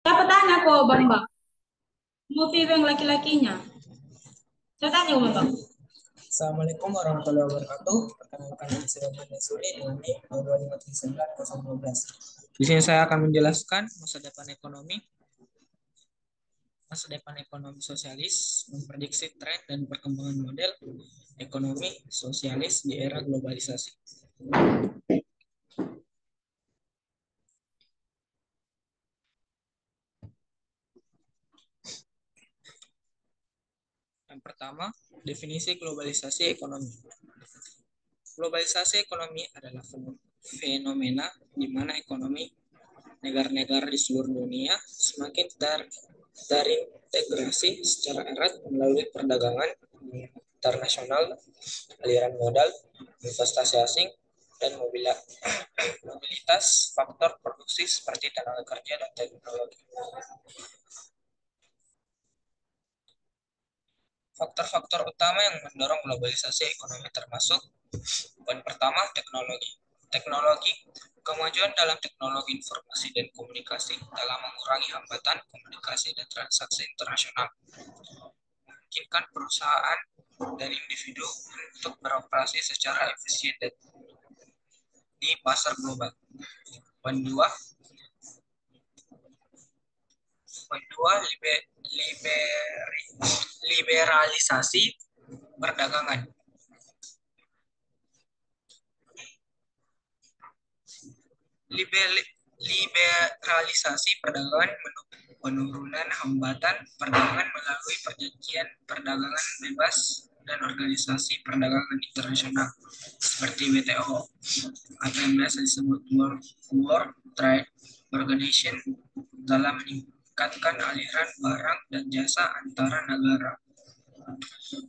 Siapa tanya kok, Bambang? Mau view yang laki-lakinya? Saya tanya, Bambang. Assalamualaikum warahmatullahi wabarakatuh. Perkenalkan nama saya Muhammad Suli dengan NIM 2579 Di sini saya akan menjelaskan masa depan ekonomi sosialis, memprediksi tren dan perkembangan model ekonomi sosialis di era globalisasi. Yang pertama, definisi globalisasi ekonomi. Globalisasi ekonomi adalah fenomena di mana ekonomi negara-negara di seluruh dunia semakin terintegrasi secara erat melalui perdagangan internasional, aliran modal, investasi asing, dan mobilitas faktor produksi seperti tenaga kerja dan teknologi. Faktor-faktor utama yang mendorong globalisasi ekonomi termasuk poin pertama, teknologi. Teknologi, kemajuan dalam teknologi informasi dan komunikasi dalam mengurangi hambatan komunikasi dan transaksi internasional, memungkinkan perusahaan dan individu untuk beroperasi secara efisien di pasar global. Poin dua, liberalisasi perdagangan. Liberalisasi perdagangan, penurunan hambatan perdagangan melalui perjanjian perdagangan bebas dan organisasi perdagangan internasional seperti WTO atau yang biasa disebut World Trade Organization dalam meningkatkan aliran barang dan jasa antara negara.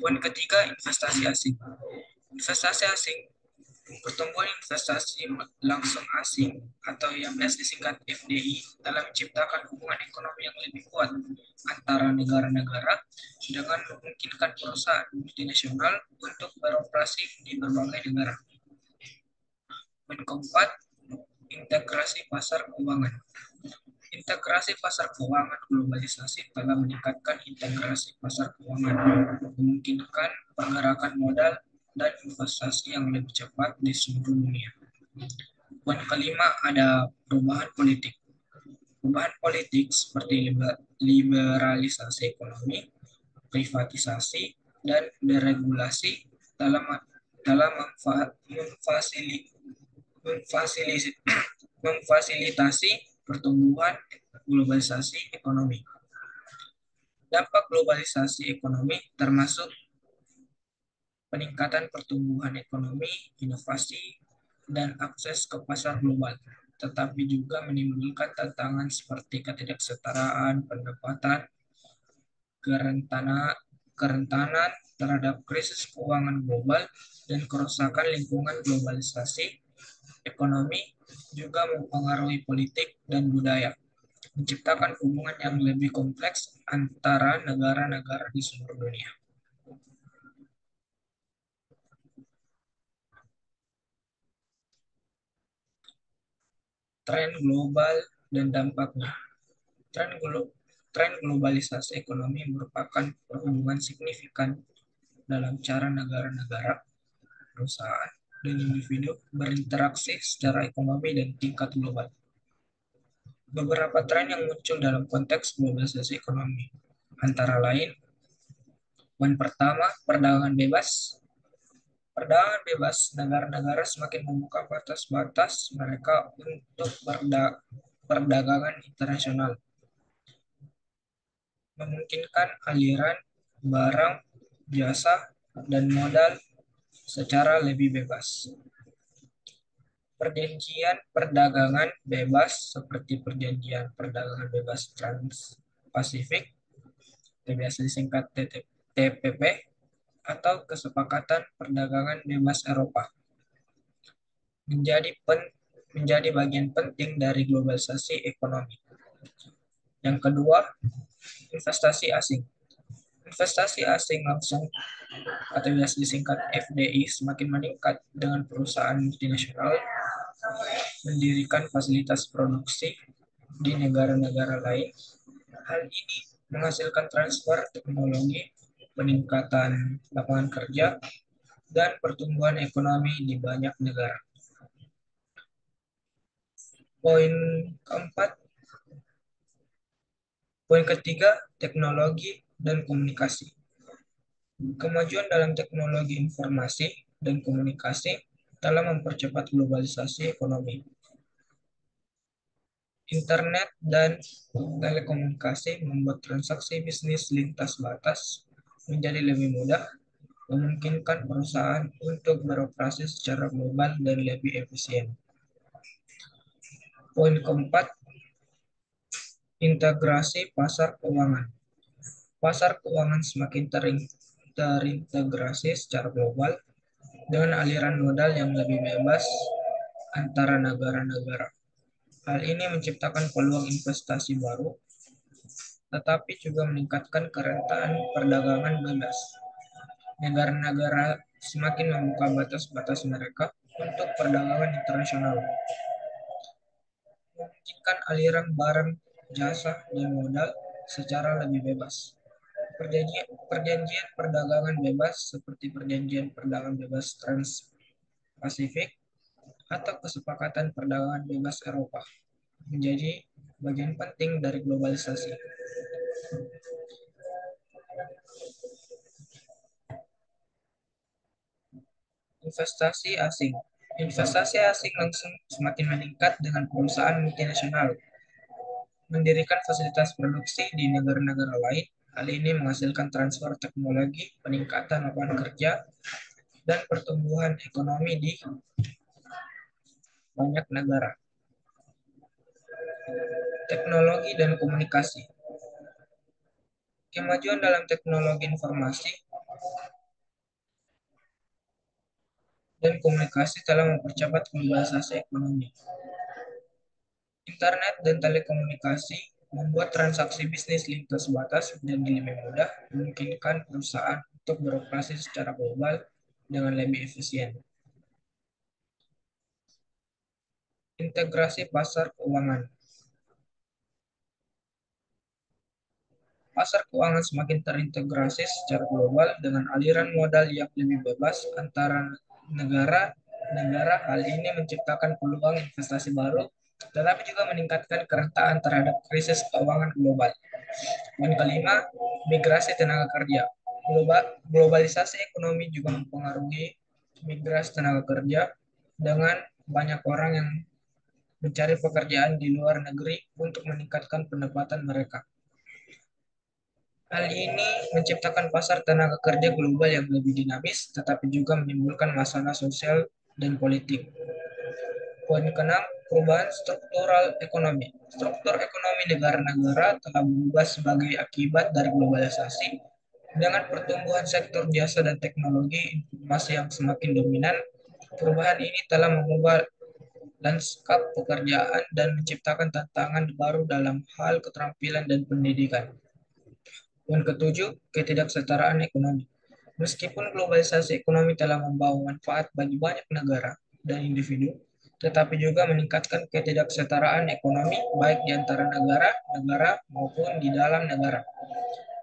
Poin ketiga, investasi asing. Investasi asing, pertumbuhan investasi langsung asing atau yang biasa disingkat FDI dalam menciptakan hubungan ekonomi yang lebih kuat antara negara-negara dengan memungkinkan perusahaan multinasional untuk beroperasi di berbagai negara. Poin keempat, integrasi pasar keuangan. Integrasi pasar keuangan globalisasi telah meningkatkan integrasi pasar keuangan, memungkinkan pergerakan modal dan investasi yang lebih cepat di seluruh dunia. Poin kelima, ada perubahan politik. Perubahan politik seperti liberalisasi ekonomi, privatisasi, dan deregulasi dalam dalam memfasilitasi pertumbuhan globalisasi ekonomi. Dampak globalisasi ekonomi termasuk peningkatan pertumbuhan ekonomi, inovasi, dan akses ke pasar global, tetapi juga menimbulkan tantangan seperti ketidaksetaraan pendapatan, kerentanan terhadap krisis keuangan global, dan kerusakan lingkungan. Globalisasi ekonomi juga mempengaruhi politik dan budaya, menciptakan hubungan yang lebih kompleks antara negara-negara di seluruh dunia. Tren global dan dampaknya. Tren globalisasi ekonomi merupakan perhubungan signifikan dalam cara negara-negara, perusahaan, dan individu berinteraksi secara ekonomi dan tingkat global. Beberapa tren yang muncul dalam konteks globalisasi ekonomi, antara lain, poin pertama, perdagangan bebas. Perdagangan bebas, negara-negara semakin membuka batas-batas mereka untuk perdagangan internasional, memungkinkan aliran barang, jasa, dan modal secara lebih bebas. Perjanjian perdagangan bebas seperti perjanjian perdagangan bebas Trans-Pasifik, yang biasa disingkat TPP, atau kesepakatan perdagangan bebas Eropa, menjadi menjadi bagian penting dari globalisasi ekonomi. Yang kedua, investasi asing. Investasi asing langsung atau biasa disingkat FDI semakin meningkat dengan perusahaan multinasional mendirikan fasilitas produksi di negara-negara lain. Hal ini menghasilkan transfer teknologi, peningkatan lapangan kerja, dan pertumbuhan ekonomi di banyak negara. Poin keempat, poin ketiga, teknologi dan komunikasi. Kemajuan dalam teknologi informasi dan komunikasi telah mempercepat globalisasi ekonomi. Internet dan telekomunikasi membuat transaksi bisnis lintas batas menjadi lebih mudah, memungkinkan perusahaan untuk beroperasi secara global dan lebih efisien. Poin keempat, integrasi pasar keuangan. Pasar keuangan semakin terintegrasi secara global dengan aliran modal yang lebih bebas antara negara-negara. Hal ini menciptakan peluang investasi baru, tetapi juga meningkatkan kerentaan perdagangan bebas. Negara-negara semakin membuka batas-batas mereka untuk perdagangan internasional, memungkinkan aliran barang, jasa, dan modal secara lebih bebas. Perjanjian perdagangan bebas seperti Perjanjian Perdagangan Bebas Trans-Pasifik atau Kesepakatan Perdagangan Bebas Eropa menjadi bagian penting dari globalisasi. Investasi asing. Investasi asing langsung semakin meningkat dengan perusahaan multinasional mendirikan fasilitas produksi di negara-negara lain. Hal ini menghasilkan transfer teknologi, peningkatan lapangan kerja, dan pertumbuhan ekonomi di banyak negara. Teknologi dan komunikasi. Kemajuan dalam teknologi informasi dan komunikasi telah mempercepat globalisasi ekonomi. Internet dan telekomunikasi membuat transaksi bisnis lintas batas menjadi lebih mudah, memungkinkan perusahaan untuk beroperasi secara global dengan lebih efisien. Integrasi pasar keuangan. Pasar keuangan semakin terintegrasi secara global dengan aliran modal yang lebih bebas antara negara-negara. Hal ini menciptakan peluang investasi baru, tetapi juga meningkatkan kerentaan terhadap krisis keuangan global. Yang kelima, migrasi tenaga kerja. Globalisasi ekonomi juga mempengaruhi migrasi tenaga kerja dengan banyak orang yang mencari pekerjaan di luar negeri untuk meningkatkan pendapatan mereka. Hal ini menciptakan pasar tenaga kerja global yang lebih dinamis, tetapi juga menimbulkan masalah sosial dan politik. Poin keenam, perubahan struktural ekonomi. Struktur ekonomi negara-negara telah berubah sebagai akibat dari globalisasi. Dengan pertumbuhan sektor jasa dan teknologi informasi yang semakin dominan, perubahan ini telah mengubah lanskap pekerjaan dan menciptakan tantangan baru dalam hal keterampilan dan pendidikan. Poin ketujuh, ketidaksetaraan ekonomi. Meskipun globalisasi ekonomi telah membawa manfaat bagi banyak negara dan individu, tetapi juga meningkatkan ketidaksetaraan ekonomi baik di antara negara-negara maupun di dalam negara.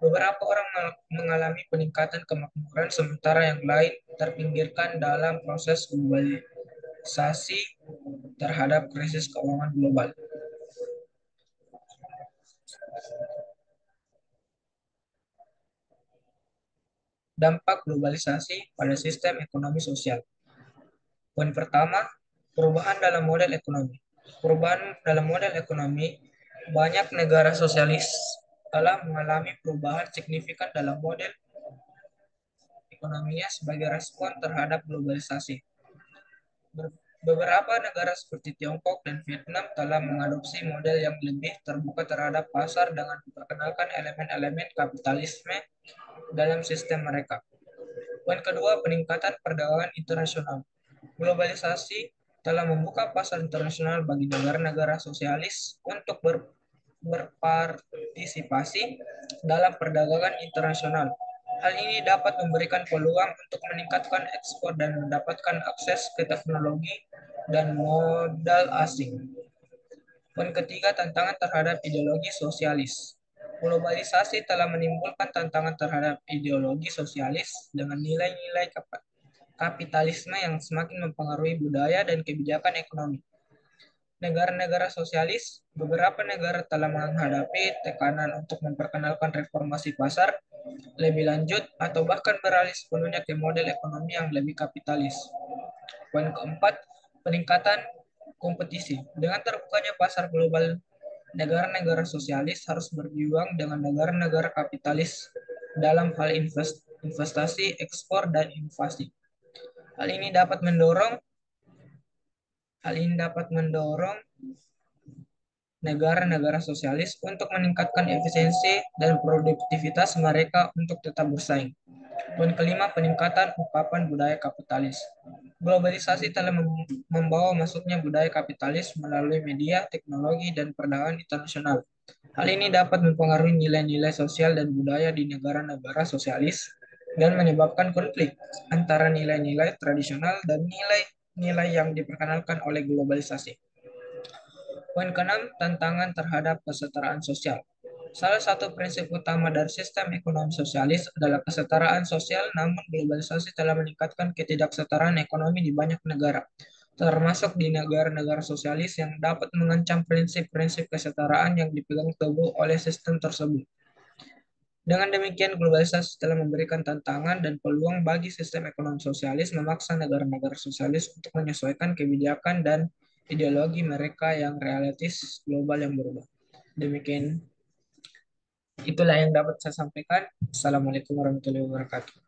Beberapa orang mengalami peningkatan kemakmuran sementara yang lain terpinggirkan dalam proses globalisasi terhadap krisis keuangan global. Dampak globalisasi pada sistem ekonomi sosial. Poin pertama, perubahan dalam model ekonomi. Perubahan dalam model ekonomi, banyak negara sosialis telah mengalami perubahan signifikan dalam model ekonominya sebagai respon terhadap globalisasi. Beberapa negara seperti Tiongkok dan Vietnam telah mengadopsi model yang lebih terbuka terhadap pasar dengan memperkenalkan elemen-elemen kapitalisme dalam sistem mereka. Poin kedua, peningkatan perdagangan internasional. Globalisasi telah membuka pasar internasional bagi negara-negara sosialis untuk berpartisipasi dalam perdagangan internasional. Hal ini dapat memberikan peluang untuk meningkatkan ekspor dan mendapatkan akses ke teknologi dan modal asing. Poin ketiga, tantangan terhadap ideologi sosialis. Globalisasi telah menimbulkan tantangan terhadap ideologi sosialis dengan nilai-nilai kapitalisme yang semakin mempengaruhi budaya dan kebijakan ekonomi. Negara-negara sosialis, beberapa negara telah menghadapi tekanan untuk memperkenalkan reformasi pasar lebih lanjut atau bahkan beralih sepenuhnya ke model ekonomi yang lebih kapitalis. Poin keempat, peningkatan kompetisi. Dengan terbukanya pasar global, negara-negara sosialis harus berjuang dengan negara-negara kapitalis dalam hal investasi, ekspor, dan inovasi. Hal ini dapat mendorong negara-negara sosialis untuk meningkatkan efisiensi dan produktivitas mereka untuk tetap bersaing. Poin kelima, peningkatan ungkapan budaya kapitalis. Globalisasi telah membawa masuknya budaya kapitalis melalui media, teknologi, dan perdagangan internasional. Hal ini dapat mempengaruhi nilai-nilai sosial dan budaya di negara-negara sosialis dan menyebabkan konflik antara nilai-nilai tradisional dan nilai-nilai yang diperkenalkan oleh globalisasi. Poin keenam, tantangan terhadap kesetaraan sosial. Salah satu prinsip utama dari sistem ekonomi sosialis adalah kesetaraan sosial, namun globalisasi telah meningkatkan ketidaksetaraan ekonomi di banyak negara, termasuk di negara-negara sosialis yang dapat mengancam prinsip-prinsip kesetaraan yang dipegang teguh oleh sistem tersebut. Dengan demikian, globalisasi telah memberikan tantangan dan peluang bagi sistem ekonomi sosialis memaksa negara-negara sosialis untuk menyesuaikan kebijakan dan ideologi mereka yang realitas global yang berubah. Demikian, itulah yang dapat saya sampaikan. Assalamualaikum warahmatullahi wabarakatuh.